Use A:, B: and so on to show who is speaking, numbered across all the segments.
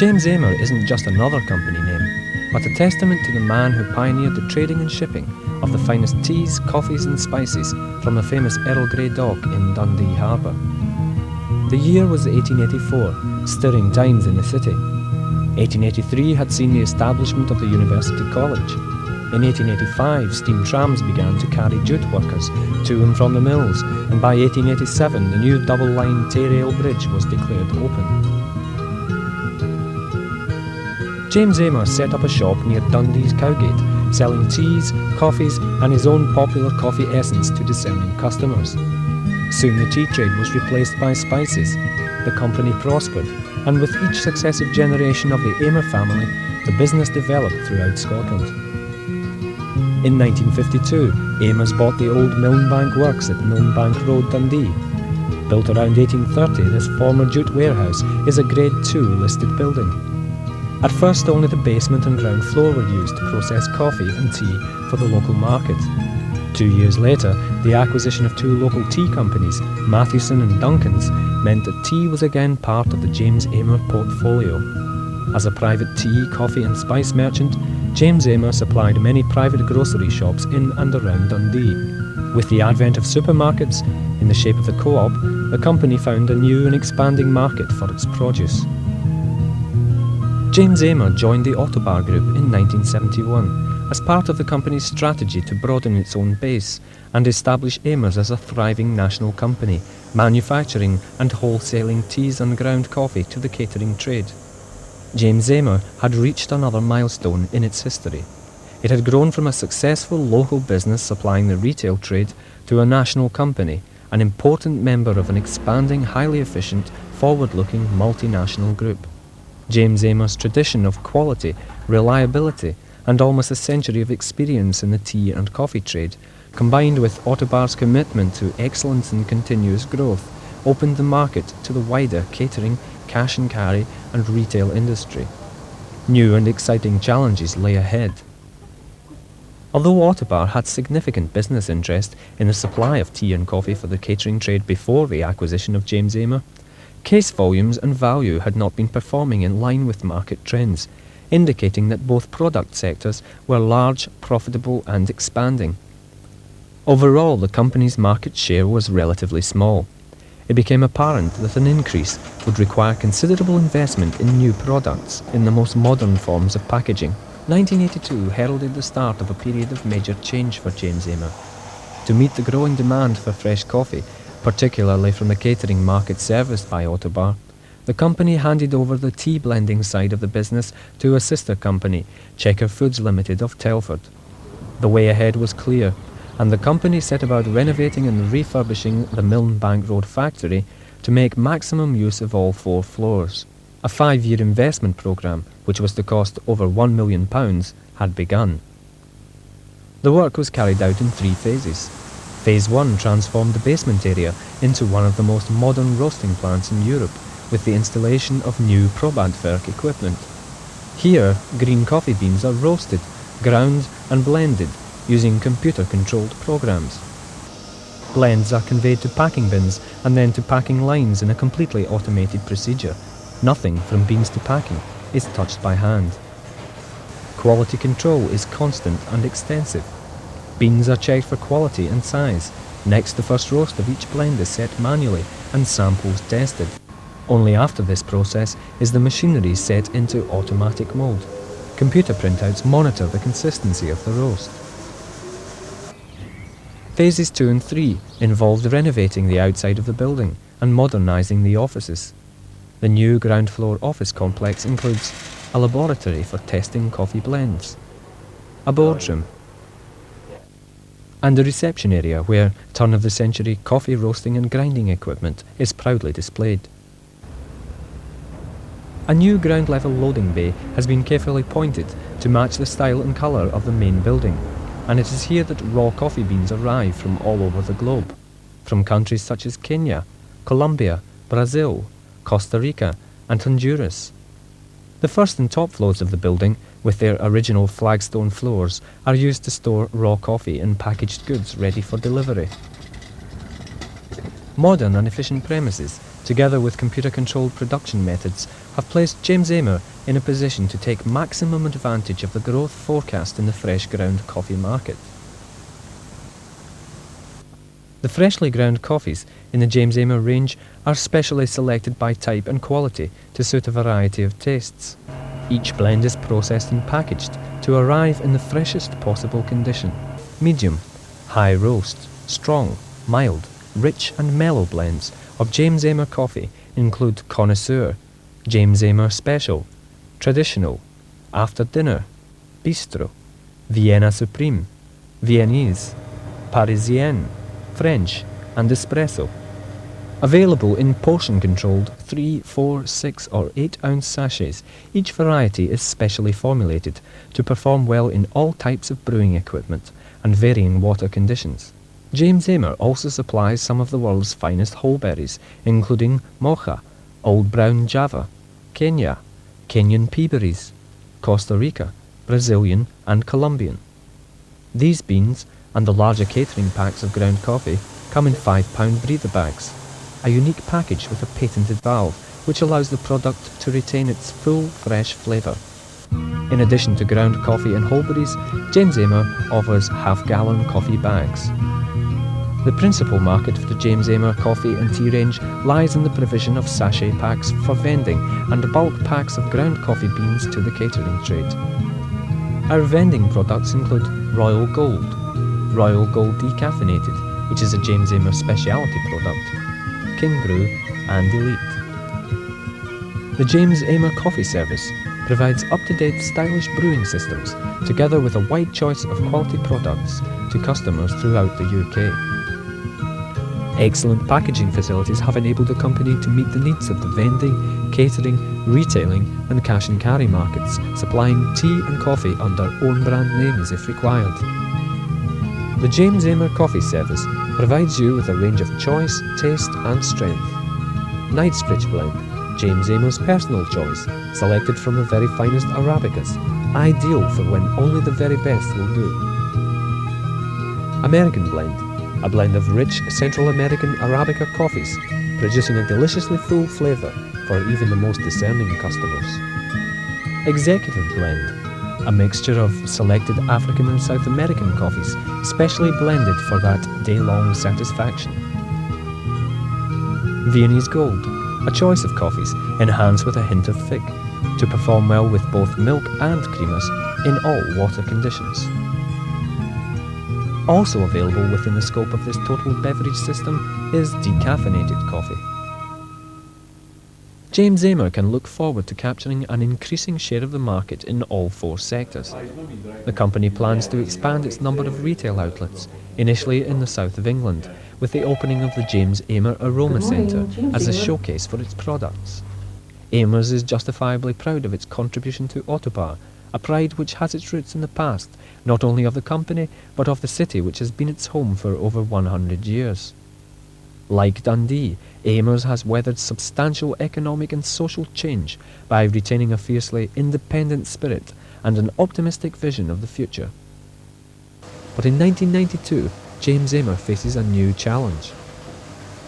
A: James Amer isn't just another company name, but a testament to the man who pioneered the trading and shipping of the finest teas, coffees and spices from the famous Earl Grey dock in Dundee Harbour. The year was 1884, stirring times in the city. 1883 had seen the establishment of the University College. In 1885, steam trams began to carry jute workers to and from the mills, and by 1887 the new double-line Tay-rail bridge was declared open. James Amer set up a shop near Dundee's Cowgate, selling teas, coffees and his own popular coffee essence to discerning customers. Soon the tea trade was replaced by spices. The company prospered, and with each successive generation of the Amer family, the business developed throughout Scotland. In 1952, Amers bought the old Milnebank Works at Milnebank Road, Dundee. Built around 1830, this former jute warehouse is a Grade II listed building. At first, only the basement and ground floor were used to process coffee and tea for the local market. 2 years later, the acquisition of two local tea companies, Mathewson and Duncan's, meant that tea was again part of the James Amer portfolio. As a private tea, coffee and spice merchant, James Amer supplied many private grocery shops in and around Dundee. With the advent of supermarkets, in the shape of the Co-op, the company found a new and expanding market for its produce. James Amer joined the Autobar Group in 1971 as part of the company's strategy to broaden its own base and establish Amers as a thriving national company, manufacturing and wholesaling teas and ground coffee to the catering trade. James Amer had reached another milestone in its history. It had grown from a successful local business supplying the retail trade to a national company, an important member of an expanding, highly efficient, forward-looking multinational group. James Amer's tradition of quality, reliability, and almost a century of experience in the tea and coffee trade, combined with Autobar's commitment to excellence and continuous growth, opened the market to the wider catering, cash and carry, and retail industry. New and exciting challenges lay ahead. Although Autobar had significant business interest in the supply of tea and coffee for the catering trade before the acquisition of James Amer, case volumes and value had not been performing in line with market trends, indicating that both product sectors were large, profitable and expanding. Overall, the company's market share was relatively small. It became apparent that an increase would require considerable investment in new products in the most modern forms of packaging. 1982 heralded the start of a period of major change for James Amer. To meet the growing demand for fresh coffee, particularly from the catering market serviced by Autobar, the company handed over the tea blending side of the business to a sister company, Checker Foods Limited of Telford. The way ahead was clear, and the company set about renovating and refurbishing the Milnebank Road factory to make maximum use of all 4 floors. A 5-year investment programme, which was to cost over £1 million, had begun. The work was carried out in 3 phases. Phase 1 transformed the basement area into one of the most modern roasting plants in Europe, with the installation of new Probandwerk equipment. Here, green coffee beans are roasted, ground and blended using computer-controlled programs. Blends are conveyed to packing bins and then to packing lines in a completely automated procedure. Nothing from beans to packing is touched by hand. Quality control is constant and extensive. Beans are checked for quality and size. Next, the first roast of each blend is set manually and samples tested. Only after this process is the machinery set into automatic mode. Computer printouts monitor the consistency of the roast. Phases 2 and 3 involved renovating the outside of the building and modernising the offices. The new ground floor office complex includes a laboratory for testing coffee blends, a boardroom, and a reception area where turn-of-the-century coffee roasting and grinding equipment is proudly displayed. A new ground-level loading bay has been carefully pointed to match the style and colour of the main building, and it is here that raw coffee beans arrive from all over the globe, from countries such as Kenya, Colombia, Brazil, Costa Rica and Honduras. The first and top floors of the building, with their original flagstone floors, are used to store raw coffee and packaged goods ready for delivery. Modern and efficient premises, together with computer-controlled production methods, have placed James Amer in a position to take maximum advantage of the growth forecast in the fresh ground coffee market. The freshly ground coffees in the James Amer range are specially selected by type and quality to suit a variety of tastes. Each blend is processed and packaged to arrive in the freshest possible condition. Medium, high roast, strong, mild, rich and mellow blends of James Amer coffee include Connoisseur, James Amer Special, Traditional, After Dinner, Bistro, Vienna Supreme, Viennese, Parisienne, French and Espresso. Available in portion-controlled 3, 4, 6 or 8 ounce sachets, each variety is specially formulated to perform well in all types of brewing equipment and varying water conditions. James Amer also supplies some of the world's finest whole berries, including Mocha, Old Brown Java, Kenya, Kenyan peaberries, Costa Rica, Brazilian and Colombian. These beans and the larger catering packs of ground coffee come in 5-pound breather bags, a unique package with a patented valve which allows the product to retain its full fresh flavour. In addition to ground coffee and whole berries, James Amer offers half-gallon coffee bags. The principal market for the James Amer coffee and tea range lies in the provision of sachet packs for vending and bulk packs of ground coffee beans to the catering trade. Our vending products include Royal Gold Decaffeinated, which is a James Amer specialty product, King Brew and Elite. The James Amer Coffee Service provides up-to-date stylish brewing systems together with a wide choice of quality products to customers throughout the UK. Excellent packaging facilities have enabled the company to meet the needs of the vending, catering, retailing and cash and carry markets, supplying tea and coffee under own brand names if required. The James Amer Coffee Service provides you with a range of choice, taste and strength. Knightsbridge blend, James Amer's personal choice, selected from the very finest Arabicas, ideal for when only the very best will do. American blend, a blend of rich Central American Arabica coffees, producing a deliciously full flavour for even the most discerning customers. Executive blend, a mixture of selected African and South American coffees, specially blended for that day-long satisfaction. Viennese Gold, a choice of coffees enhanced with a hint of fig, to perform well with both milk and creamers in all water conditions. Also available within the scope of this total beverage system is decaffeinated coffee. James Amer can look forward to capturing an increasing share of the market in all 4 sectors. The company plans to expand its number of retail outlets, initially in the south of England, with the opening of the James Amer Aroma Centre as a showcase for its products. Amer's is justifiably proud of its contribution to Autobar, a pride which has its roots in the past, not only of the company, but of the city which has been its home for over 100 years. Like Dundee, Amer's has weathered substantial economic and social change by retaining a fiercely independent spirit and an optimistic vision of the future. But in 1992, James Amer faces a new challenge.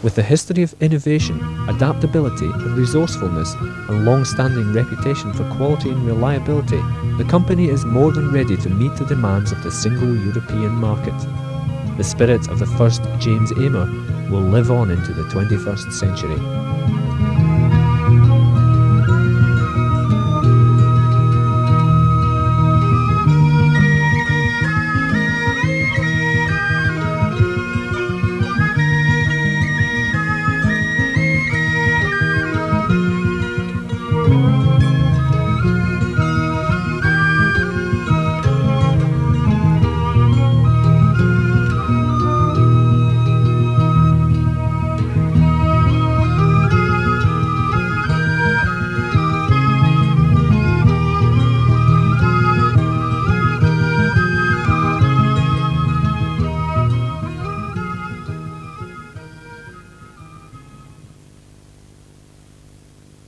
A: With a history of innovation, adaptability, resourcefulness, and long-standing reputation for quality and reliability, the company is more than ready to meet the demands of the single European market. The spirit of the first James Amer will live on into the 21st century.